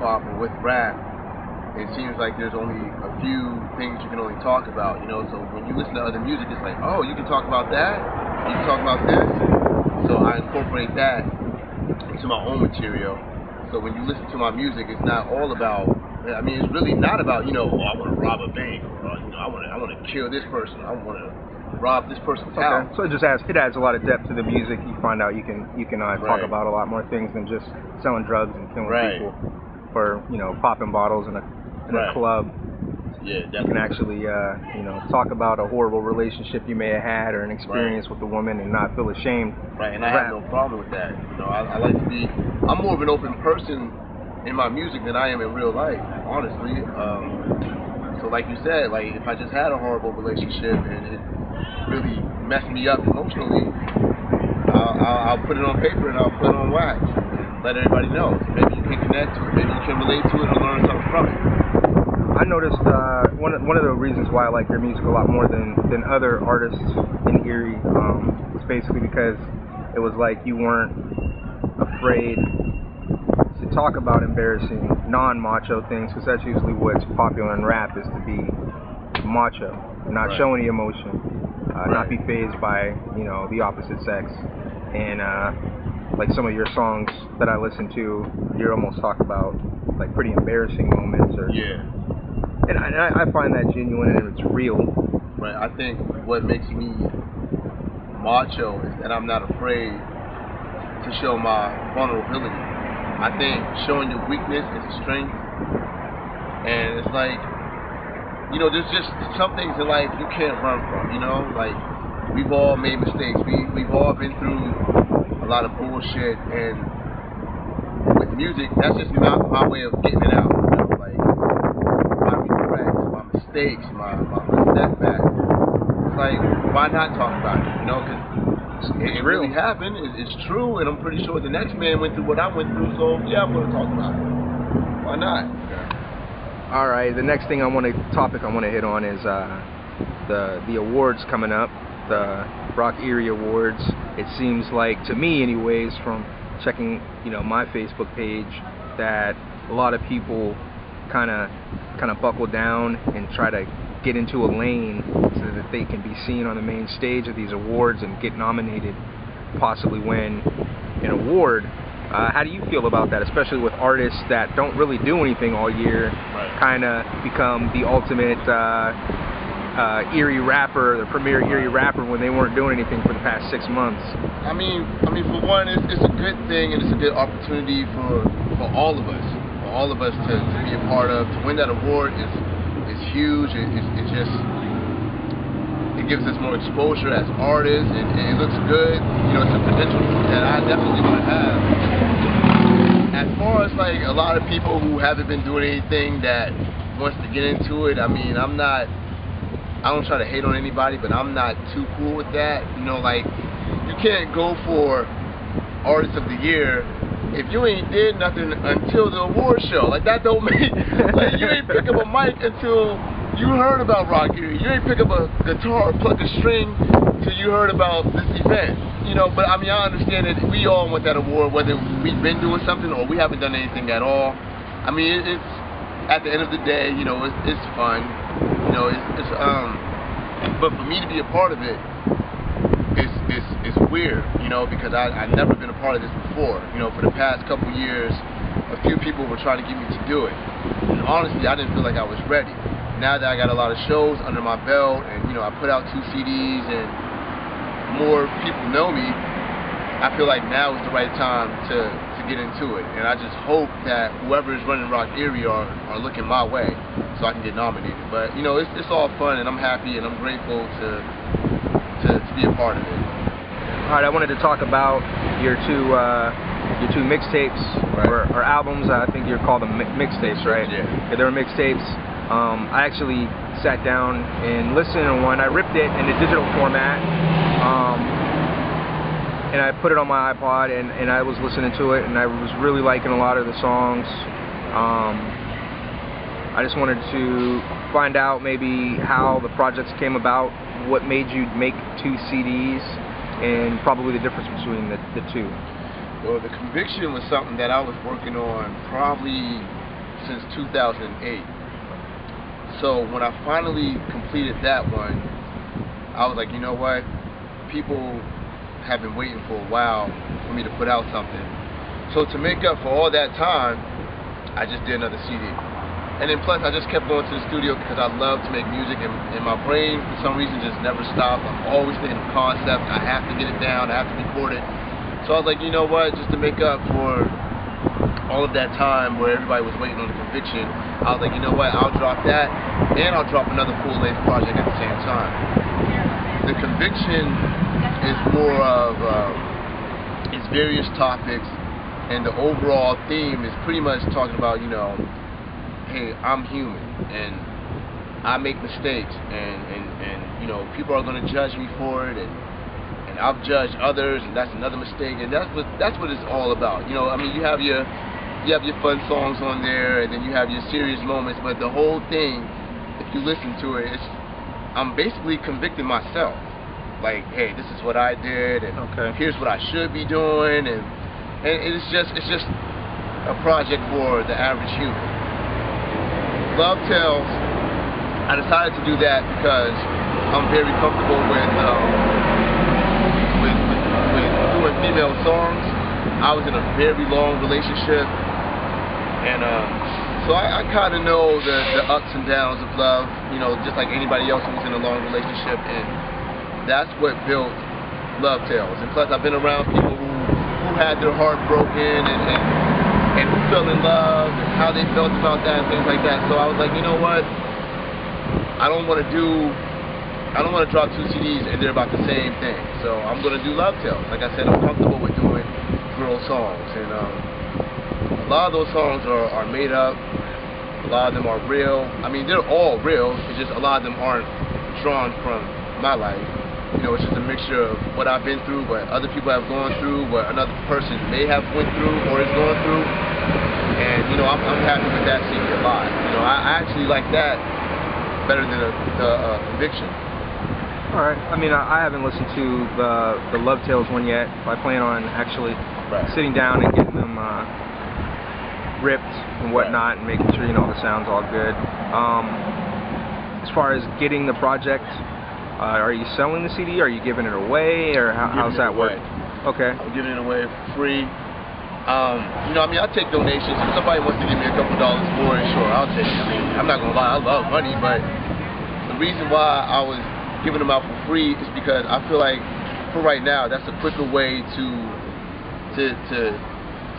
hop or with rap, it seems like there's only a few things you can only talk about, you know. So when you listen to other music, it's like, oh, you can talk about that, you can talk about this. So I incorporate that into my own material. So when you listen to my music, it's not all about. I mean, it's really not about, you know, oh, I want to rob a bank, or you know, I want to kill this person, I want to rob this person's house. So it adds a lot of depth to the music. You find out you can talk about a lot more things than just selling drugs and killing people, or you know, popping bottles in a club. Yeah, definitely. You can actually you know, talk about a horrible relationship you may have had or an experience with a woman and not feel ashamed. Right, and I have no problem with that. You know, I like to be. I'm more of an open person in my music than I am in real life, honestly. So like you said, like if I just had a horrible relationship and it really messed me up emotionally, I'll put it on paper and I'll put it on wax and let everybody know. So maybe you can connect to it, maybe you can relate to it or learn something from it. I noticed one of the reasons why I like your music a lot more than other artists in Erie was basically because it was like you weren't afraid to talk about embarrassing non-macho things, because that's usually what's popular in rap, is to be macho, not show any emotion, not be fazed by, you know, the opposite sex. And like some of your songs that I listen to, you almost talk about like pretty embarrassing moments, or and I find that genuine and it's real. Right. I think what makes me macho is that I'm not afraid to show my vulnerability. I think showing your weakness is a strength, and it's like, you know, there's just some things in life you can't run from, you know? Like, we've all made mistakes. We've all been through a lot of bullshit, and with music, that's just not my way of getting it out, you know? Like, my regrets, my mistakes, my setbacks. It's like, why not talk about it, you know? Because it really happened, it's true, and I'm pretty sure the next man went through what I went through, so yeah, I'm going to talk about it. Why not? All right, the next topic I want to hit on is the awards coming up, the Rock Erie Awards. It seems like, to me anyways, from checking, you know, my Facebook page, that a lot of people kind of buckle down and try to get into a lane so that they can be seen on the main stage of these awards and get nominated, possibly win an award. How do you feel about that, especially with artists that don't really do anything all year, kind of become the ultimate Erie rapper, the premier Erie rapper, when they weren't doing anything for the past 6 months? I mean, for one, it's a good thing, and it's a good opportunity for all of us, to be a part of. To win that award is huge. It just, it gives us more exposure as artists, and it looks good. You know, it's a potential that I definitely want to have. As far as like a lot of people who haven't been doing anything that wants to get into it, I mean, I don't try to hate on anybody, but I'm not too cool with that. You know, like, you can't go for Artist of the Year if you ain't did nothing until the award show. Like, that don't make, like, you ain't pick up a mic until you heard about Rock Erie. You ain't pick up a guitar or pluck a string till you heard about this event. You know, but I mean, I understand that we all want that award, whether we've been doing something or we haven't done anything at all. I mean, it's at the end of the day, you know, it's fun. You know, but for me to be a part of it, it's weird, you know, because I've never been a part of this before. You know, for the past couple years, a few people were trying to get me to do it. And honestly, I didn't feel like I was ready. Now that I got a lot of shows under my belt, and, you know, I put out 2 CDs and more people know me, I feel like now is the right time to get into it. And I just hope that whoever is running Rock Erie are looking my way so I can get nominated. But, you know, it's all fun, and I'm happy and I'm grateful to be a part of it. All right, I wanted to talk about your two mixtapes, or albums. I think you're called them mixtapes, right? Yeah, they were mixtapes. I actually sat down and listened to one. I ripped it in a digital format, and I put it on my iPod, and I was listening to it, and I was really liking a lot of the songs. I just wanted to find out maybe how the projects came about, what made you make 2 CDs, and probably the difference between the two. Well, the Conviction was something that I was working on probably since 2008. So when I finally completed that one, I was like, you know what? People have been waiting for a while for me to put out something. So to make up for all that time, I just did another CD. And then plus I just kept going to the studio because I love to make music, and my brain for some reason just never stopped. I'm always thinking of concepts. I have to get it down, I have to record it. So I was like, you know what, just to make up for all of that time where everybody was waiting on the Conviction, I was like, you know what, I'll drop that and I'll drop another full-length project at the same time. The Conviction is more of its various topics, and the overall theme is pretty much talking about, you know, hey, I'm human and I make mistakes, and you know, people are going to judge me for it, and I've judged others, and that's another mistake, and that's what it's all about. You know, I mean, you have your fun songs on there, and then you have your serious moments, but the whole thing, if you listen to it, I'm basically convicting myself. Like, hey, this is what I did, and here's what I should be doing, and it's just a project for the average human. Love Tales, I decided to do that because I'm very comfortable with doing female songs. I was in a very long relationship, and so I kind of know the ups and downs of love, you know, just like anybody else who's in a long relationship, and that's what built Love Tales. And plus I've been around people who had their heart broken, and who fell in love, and how they felt about that, and things like that. So I was like, you know what? I don't want to drop 2 CDs and they're about the same thing. So I'm going to do Love Tales. Like I said, I'm comfortable with doing girl songs, and a lot of those songs are made up. A lot of them are real. I mean, they're all real. It's just a lot of them aren't drawn from my life. You know, it's just a mixture of what I've been through, what other people have gone through, what another person may have went through or is going through. And, you know, I'm happy with that CD a lot. You know, I actually like that better than the Conviction. All right. I mean, I haven't listened to the Love Tales one yet. I plan on actually sitting down and getting them ripped and whatnot, and making sure, you know, the sound's all good. As far as getting the project, are you selling the CD? Are you giving it away, or how's that work? Okay. I'm giving it away for free. You know, I mean, I take donations. If somebody wants to give me a couple dollars for it, sure, I'll take it. I mean, I'm not gonna lie, I love money, but the reason why I was giving them out for free is because I feel like, for right now, that's a quicker way to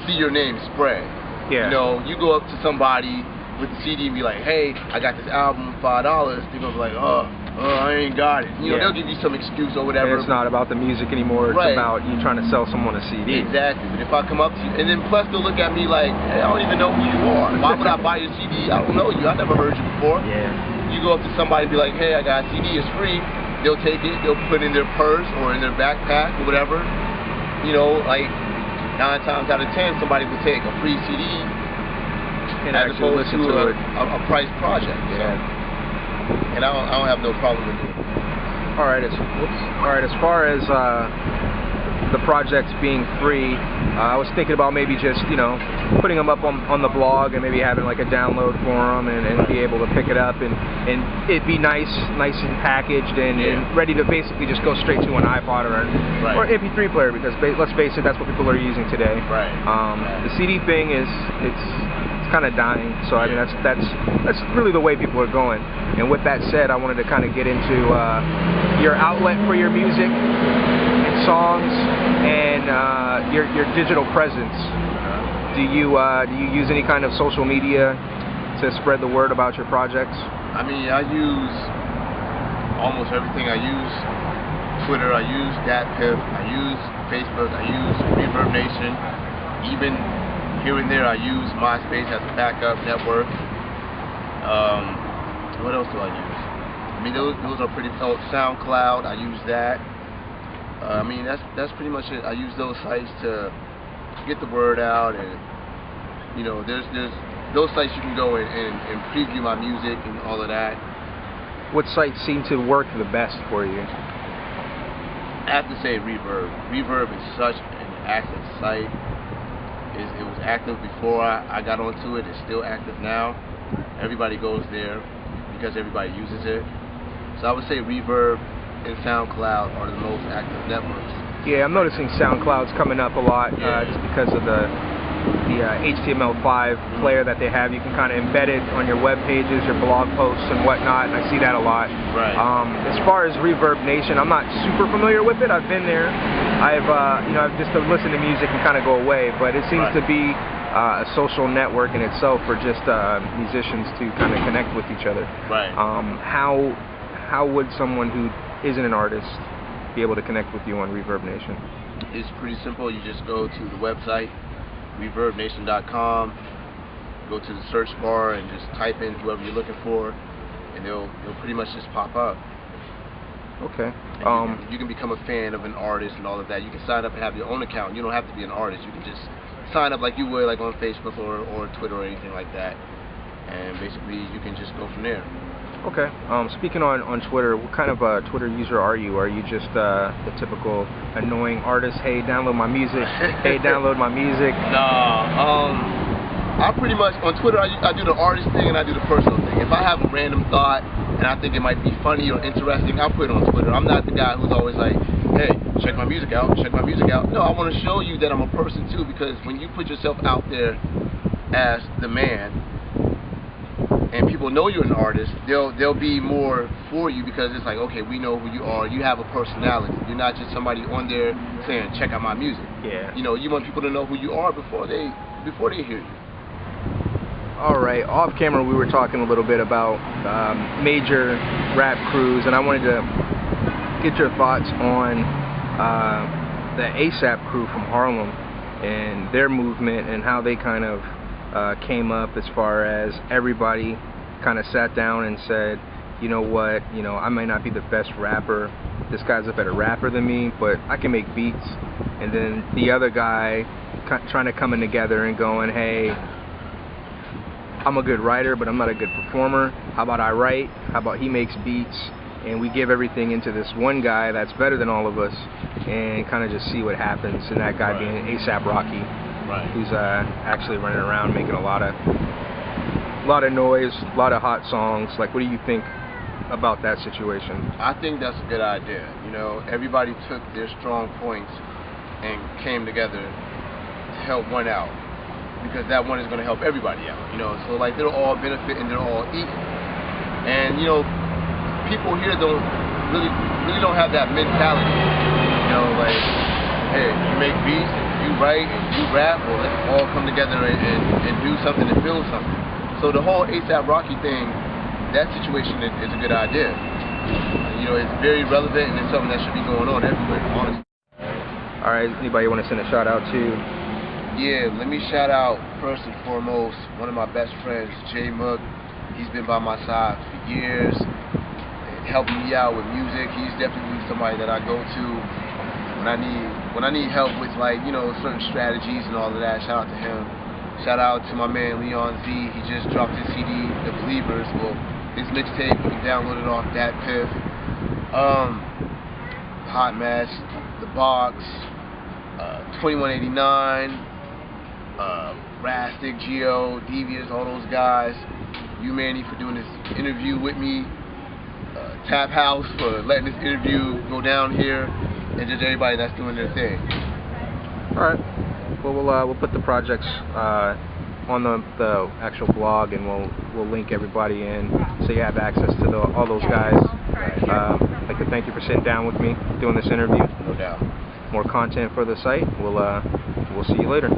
see your name spread. Yeah. You know, you go up to somebody with the CD and be like, hey, I got this album, $5. They're gonna be like, oh, I ain't got it. You know, they'll give you some excuse or whatever. And it's not about the music anymore. It's about you trying to sell someone a CD. Exactly. But if I come up to you, and then plus they'll look at me like, hey, I don't even know who you are. Why would I buy your CD? I don't know you. I never heard you before. Yeah. You go up to somebody and be like, hey, I got a CD. It's free. They'll take it. They'll put it in their purse or in their backpack or whatever. You know, like 9 times out of 10, somebody will take a free CD and as actually opposed listen to it. a price project. Yeah. And I don't have no problem with it. All right. As far as the projects being free, I was thinking about maybe just, you know, putting them up on the blog, and maybe having like a download for them, and be able to pick it up, and it'd be nice and packaged and ready to basically just go straight to an iPod or MP3 player, because let's face it, that's what people are using today. Right. The CD thing it's kind of dying, so I mean that's really the way people are going. And with that said, I wanted to kind of get into your outlet for your music and songs, and your digital presence. Do you use any kind of social media to spread the word about your projects? I mean, I use almost everything. I use Twitter, I use DatPiff, I use Facebook, I use Reverb Nation. Even here and there, I use MySpace as a backup network. What else do I use? I mean, those are pretty. Oh, SoundCloud, I use that. I mean, that's pretty much it. I use those sites to get the word out, and you know, there's those sites you can go and preview my music and all of that. What sites seem to work the best for you? I have to say Reverb. Reverb is such an active site. It was active before I got onto it. It's still active now. Everybody goes there because everybody uses it. So I would say Reverb and SoundCloud are the most active networks. Yeah, I'm noticing SoundCloud's coming up a lot just because of the HTML5 player that they have. You can kind of embed it on your web pages, your blog posts and whatnot, and I see that a lot. Right. As far as Reverb Nation, I'm not super familiar with it. I've been there. I've just listened to music and kind of go away, but it seems to be a social network in itself for just musicians to kind of connect with each other. Right. How would someone who isn't an artist be able to connect with you on Reverb Nation? It's pretty simple. You just go to the website, reverbnation.com, go to the search bar and just type in whoever you're looking for, and they'll pretty much just pop up. Okay. You can become a fan of an artist and all of that. You can sign up and have your own account. You don't have to be an artist. You can just sign up like you would like on Facebook or Twitter or anything like that, and basically you can just go from there. Okay. Speaking on Twitter, what kind of a Twitter user are you? Are you just the typical annoying artist? Hey, download my music. Hey, download my music. No. I pretty much on Twitter I do the artist thing and I do the personal thing. If I have a random thought and I think it might be funny or interesting, I'll put it on Twitter. I'm not the guy who's always like, hey, check my music out, check my music out. No, I want to show you that I'm a person too, because when you put yourself out there as the man, and people know you're an artist, they'll be more for you, because it's like, okay, we know who you are. You have a personality. You're not just somebody on there saying, check out my music. Yeah. You know, you want people to know who you are before they hear you. All right. Off camera, we were talking a little bit about major rap crews, and I wanted to get your thoughts on the ASAP crew from Harlem and their movement and how they kind of came up, as far as everybody kind of sat down and said, you know what, I might not be the best rapper, this guy's a better rapper than me, but I can make beats. And then the other guy trying to come in together and going, hey, I'm a good writer, but I'm not a good performer. How about I write? How about he makes beats? And we give everything into this one guy that's better than all of us, and kind of just see what happens. And that guy being A$AP Rocky. Right. Who's actually running around making a lot of noise, a lot of hot songs. Like, what do you think about that situation? I think that's a good idea. Everybody took their strong points and came together to help one out, because that one is going to help everybody out. So like they'll all benefit and they're all equal. And people here don't really don't have that mentality. Like, hey, you make beats, you write, and you rap, well, let's all come together and do something and build something. So the whole A$AP Rocky thing, that situation is a good idea. It's very relevant, and it's something that should be going on everywhere, honestly. All right, anybody want to send a shout out to? Yeah, let me shout out first and foremost one of my best friends, Jay Mook. He's been by my side for years, helping me out with music. He's definitely somebody that I go to when I need help with, like, certain strategies and all of that. Shout out to him. Shout out to my man Leon Z. He just dropped his CD, The Believers. Well, his mixtape, you can download it off DatPiff. Hot Mess, The Box, 2189, Rastic, Geo, Devious, all those guys. You, Manny, for doing this interview with me. Tap House for letting this interview go down here, and just everybody that's doing their thing. All right. Well, we'll put the projects on the actual blog, and we'll link everybody in, so you have access to all those guys. I'd like to thank you for sitting down with me, doing this interview. No doubt. More content for the site. We'll see you later.